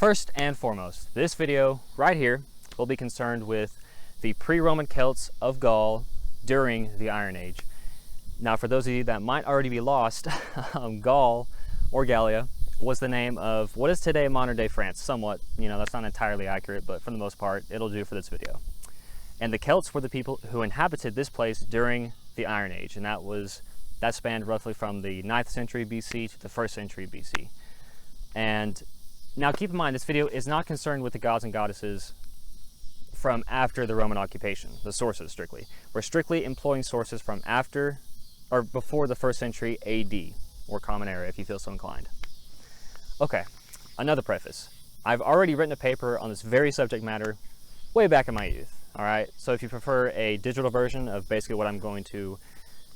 First and foremost, this video right here will be concerned with the pre-Roman Celts of Gaul during the Iron Age. Now, for those of you that might already be lost, Gaul, or Gallia, was the name of what is today modern-day France. Somewhat, that's not entirely accurate, but for the most part, it'll do for this video. And the Celts were the people who inhabited this place during the Iron Age, and that spanned roughly from the 9th century BC to the 1st century BC. And now keep in mind, this video is not concerned with the gods and goddesses from after the Roman occupation, the sources strictly. We're strictly employing sources from after or before the 1st century AD, or Common Era if you feel so inclined. Okay, another preface. I've already written a paper on this very subject matter way back in my youth, all right? So if you prefer a digital version of basically what I'm going to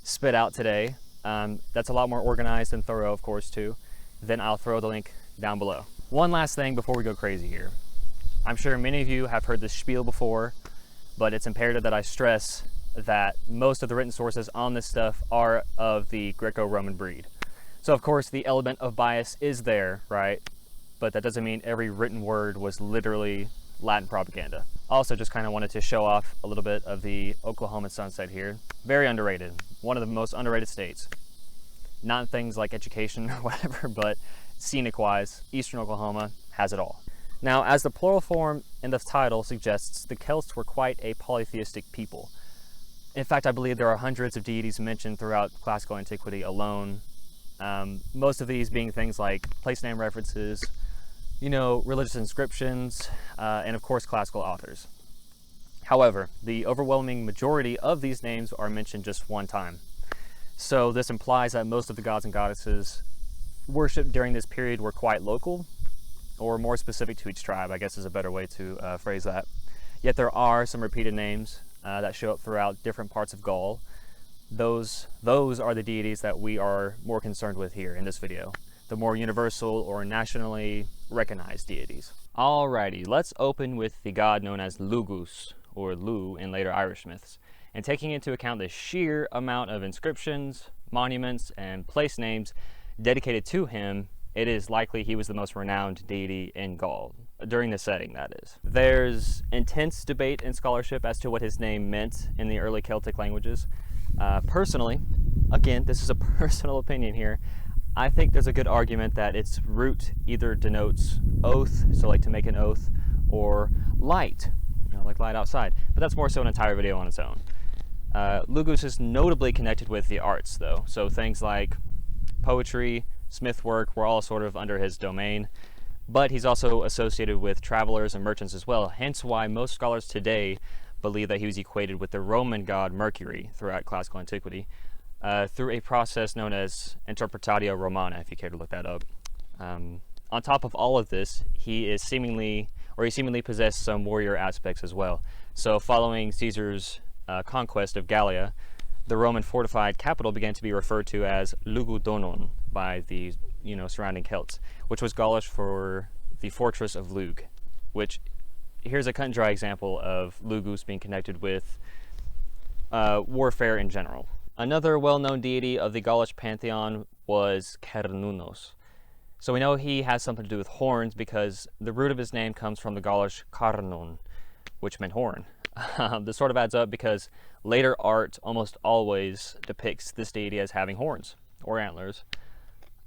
spit out today, that's a lot more organized and thorough, of course, too, then I'll throw the link down below. One last thing before we go crazy here. I'm sure many of you have heard this spiel before, but it's imperative that I stress that most of the written sources on this stuff are of the Greco-Roman breed. So of course the element of bias is there, right? But that doesn't mean every written word was literally Latin propaganda. Also, just kind of wanted to show off a little bit of the Oklahoma sunset here. Very underrated. One of the most underrated states. Not in things like education or whatever, but scenic-wise, Eastern Oklahoma has it all. Now, as the plural form in the title suggests, the Celts were quite a polytheistic people. In fact, I believe there are hundreds of deities mentioned throughout classical antiquity alone. Most of these being things like place name references, religious inscriptions, and of course classical authors. However, the overwhelming majority of these names are mentioned just one time. So this implies that most of the gods and goddesses worshipped during this period were quite local, or more specific to each tribe, I guess is a better way to phrase that. Yet there are some repeated names that show up throughout different parts of Gaul. Those are the deities that we are more concerned with here in this video, the more universal or nationally recognized deities. Alrighty, let's open with the god known as Lugus, or Lu in later Irish myths. And taking into account the sheer amount of inscriptions, monuments, and place names dedicated to him, it is likely he was the most renowned deity in Gaul, during the setting, that is. There's intense debate in scholarship as to what his name meant in the early Celtic languages. Personally, again, this is a personal opinion here, I think there's a good argument that its root either denotes oath, so like to make an oath, or light, like light outside. But that's more so an entire video on its own. Lugus is notably connected with the arts, though, so things like poetry, smith work were all sort of under his domain, but he's also associated with travelers and merchants as well, hence why most scholars today believe that he was equated with the Roman god Mercury throughout classical antiquity, through a process known as interpretatio romana, if you care to look that up. On top of all of this, he seemingly possessed some warrior aspects as well. So following Caesar's conquest of Gallia, the Roman fortified capital began to be referred to as Lugudonon by the surrounding Celts, which was Gaulish for the fortress of Lug, which here's a cut and dry example of Lugus being connected with warfare in general. Another well-known deity of the Gaulish pantheon was Cernunnos. So we know he has something to do with horns because the root of his name comes from the Gaulish carnon, which meant horn. This sort of adds up because later art almost always depicts this deity as having horns or antlers.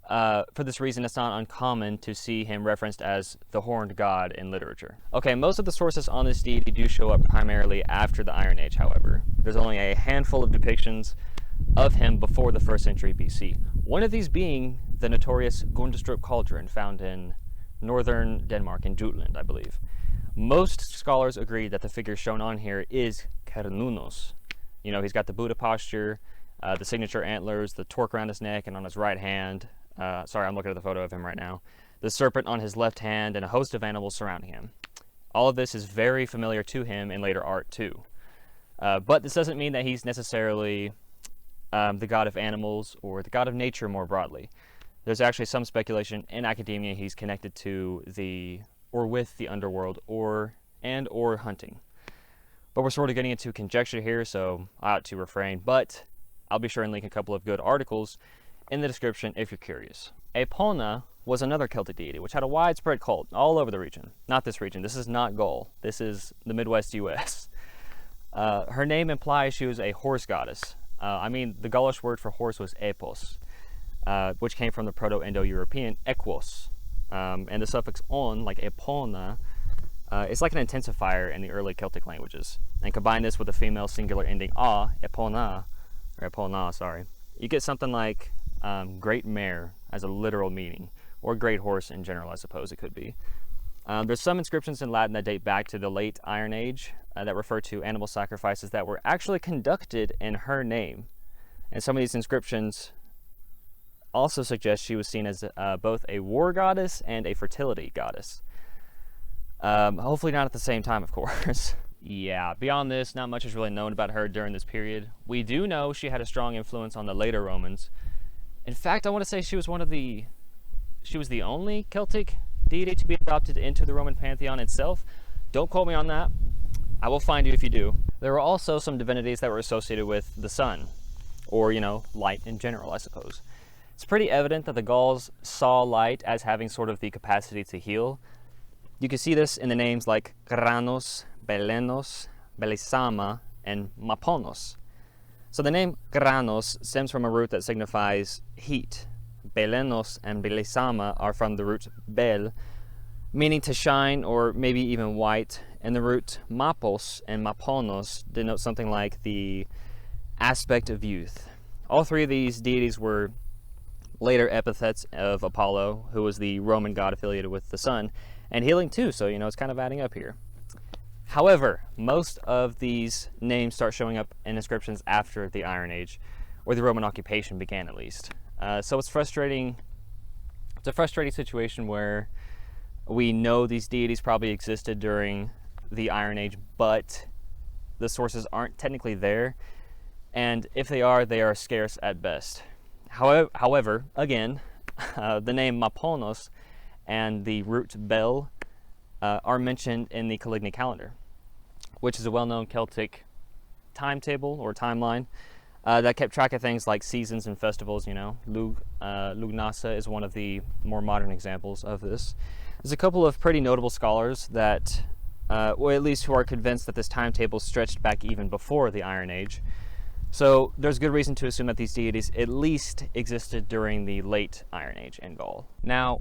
For this reason, it's not uncommon to see him referenced as the horned god in literature. Okay, most of the sources on this deity do show up primarily after the Iron Age, however. There's only a handful of depictions of him before the 1st century BC. One of these being the notorious Gundestrup cauldron found in northern Denmark, in Jutland, I believe. Most scholars agree that the figure shown on here is Cernunnos. He's got the Buddha posture, the signature antlers, the torque around his neck and on his right hand. Sorry, I'm looking at the photo of him right now. The serpent on his left hand and a host of animals surrounding him. All of this is very familiar to him in later art too. But this doesn't mean that he's necessarily the god of animals or the god of nature more broadly. There's actually some speculation in academia he's connected to with the underworld or hunting. But we're sort of getting into conjecture here, so I ought to refrain. But I'll be sure and link a couple of good articles in the description if you're curious. Epona was another Celtic deity, which had a widespread cult all over the region. Not this region. This is not Gaul. This is the Midwest US. Her name implies she was a horse goddess. The Gaulish word for horse was epos, which came from the Proto-Indo-European equos. And the suffix on, like epona, it's like an intensifier in the early Celtic languages. And combine this with the female singular ending a, epona, or epona, sorry, you get something like great mare as a literal meaning, or great horse in general, I suppose it could be. There's some inscriptions in Latin that date back to the late Iron Age that refer to animal sacrifices that were actually conducted in her name. And some of these inscriptions also suggest she was seen as both a war goddess and a fertility goddess. Hopefully not at the same time, of course. Yeah, beyond this, not much is really known about her during this period. We do know she had a strong influence on the later Romans. In fact, I want to say she was the only Celtic deity to be adopted into the Roman pantheon itself. Don't quote me on that. I will find you if you do. There were also some divinities that were associated with the sun, or, light in general, I suppose. It's pretty evident that the Gauls saw light as having sort of the capacity to heal. You can see this in the names like Cernunnos, Belenos, Belisama, and Maponos. So the name Cernunnos stems from a root that signifies heat. Belenos and Belisama are from the root bel, meaning to shine or maybe even white, and the root mapos and maponos denote something like the aspect of youth. All three of these deities were later epithets of Apollo, who was the Roman god affiliated with the sun, and healing too, so it's kind of adding up here. However, most of these names start showing up in inscriptions after the Iron Age, or the Roman occupation began at least. So it's frustrating. It's a frustrating situation where we know these deities probably existed during the Iron Age, but the sources aren't technically there, and if they are scarce at best. However, again, the name Maponos and the root bel are mentioned in the Caligni calendar, which is a well-known Celtic timetable or timeline that kept track of things like seasons and festivals. Lugnasa is one of the more modern examples of this. There's a couple of pretty notable scholars that, or at least who are convinced that this timetable stretched back even before the Iron Age. So there's good reason to assume that these deities at least existed during the late Iron Age in Gaul. Now,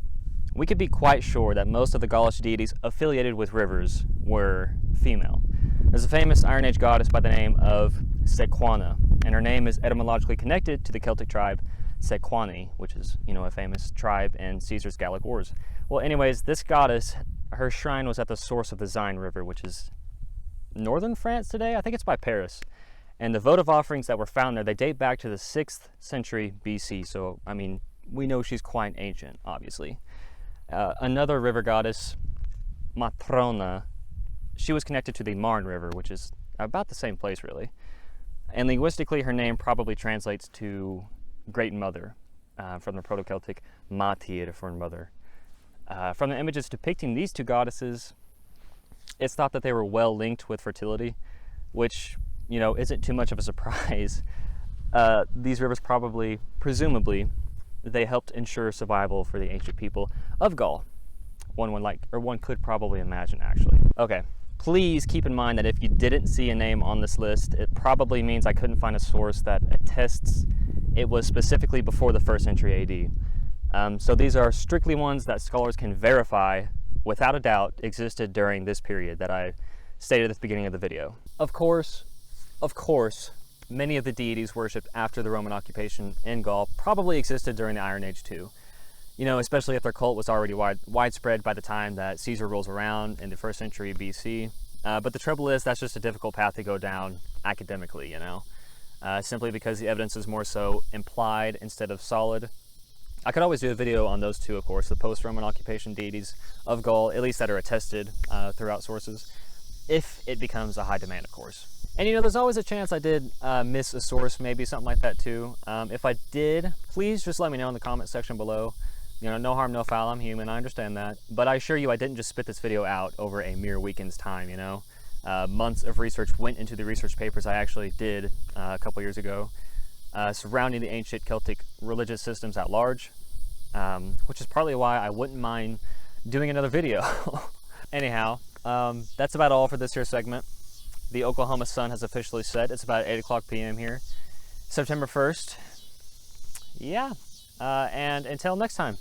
we could be quite sure that most of the Gaulish deities affiliated with rivers were female. There's a famous Iron Age goddess by the name of Sequana, and her name is etymologically connected to the Celtic tribe Sequani, which is, a famous tribe in Caesar's Gallic Wars. Well, anyways, this goddess, her shrine was at the source of the Seine River, which is northern France today. I think it's by Paris. And the votive offerings that were found there, they date back to the 6th century BC. So, we know she's quite ancient, obviously. Another river goddess, Matrona, she was connected to the Marne River, which is about the same place, really. And linguistically, her name probably translates to Great Mother, from the Proto-Celtic Matir, for mother. From the images depicting these two goddesses, it's thought that they were well linked with fertility, which, isn't too much of a surprise. These rivers presumably, they helped ensure survival for the ancient people of Gaul. One could probably imagine, actually. Okay, please keep in mind that if you didn't see a name on this list, it probably means I couldn't find a source that attests it was specifically before the 1st century AD. So these are strictly ones that scholars can verify without a doubt existed during this period that I stated at the beginning of the video. Of course, many of the deities worshipped after the Roman occupation in Gaul probably existed during the Iron Age too. Especially if their cult was already widespread by the time that Caesar rolls around in the 1st century BC. But the trouble is, that's just a difficult path to go down academically, simply because the evidence is more so implied instead of solid. I could always do a video on those two, of course, the post-Roman occupation deities of Gaul, at least that are attested throughout sources, if it becomes a high demand, of course. And there's always a chance I did miss a source, maybe something like that too. If I did, please just let me know in the comment section below. No harm, no foul, I'm human, I understand that. But I assure you I didn't just spit this video out over a mere weekend's time, Months of research went into the research papers I actually did a couple years ago surrounding the ancient Celtic religious systems at large. which is partly why I wouldn't mind doing another video. Anyhow, that's about all for this here segment. The Oklahoma sun has officially set. It's about 8 o'clock p.m. here, September 1st. Yeah, and until next time.